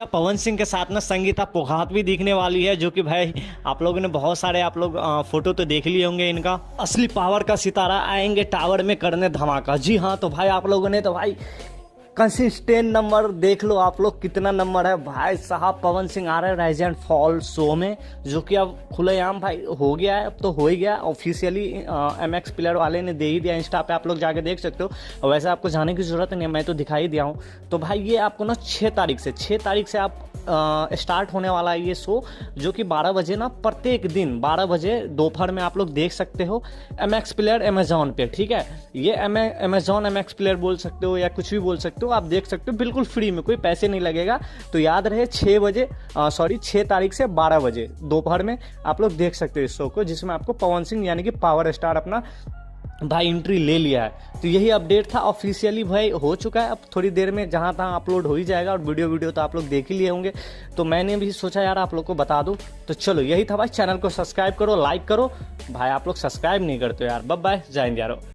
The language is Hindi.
पवन सिंह के साथ में संगीता पोघात भी दिखने वाली है, जो कि भाई आप लोगों ने बहुत सारे फोटो तो देख लिए होंगे। इनका असली पावर का सितारा आएंगे टावर में करने धमाका। जी हाँ, तो भाई आप लोगों ने तो भाई कंसिस्टेंट नंबर देख लो आप लोग, कितना नंबर है भाई साहब। पवन सिंह आ रहे हैं राइज एंड फॉल शो में, जो कि अब खुलेआम भाई हो गया है, अब तो हो ही गया ऑफिशियली। MX प्लेयर वाले ने दे ही दिया, इंस्टा पे आप लोग जाके देख सकते हो। वैसे आपको जाने की जरूरत नहीं है, मैं तो दिखा ही दिया हूँ। तो भाई ये आपको ना 6 तारीख से आप स्टार्ट होने वाला है ये शो, जो कि 12 बजे ना प्रत्येक दिन 12 बजे दोपहर में आप लोग देख सकते हो MX प्लेयर अमेजोन पे। ठीक है, ये अमेजोन MX प्लेयर बोल सकते हो या कुछ भी बोल सकते हो, आप देख सकते हो बिल्कुल फ्री में, कोई पैसे नहीं लगेगा। तो याद रहे 6 तारीख से 12 बजे दोपहर में आप लोग देख सकते हो इस शो को, जिसमें आपको पवन सिंह यानी कि पावर स्टार अपना भाई एंट्री ले लिया है। तो यही अपडेट था, ऑफिशियली भाई हो चुका है। अब थोड़ी देर में जहाँ तहाँ अपलोड हो ही जाएगा, और वीडियो तो आप लोग देख ही लिए होंगे। तो मैंने भी सोचा यार आप लोग को बता दूं। तो चलो यही था भाई, चैनल को सब्सक्राइब करो, लाइक करो भाई। आप लोग सब्सक्राइब नहीं करते हो यार। बाय बाय, जय हिंद यारो।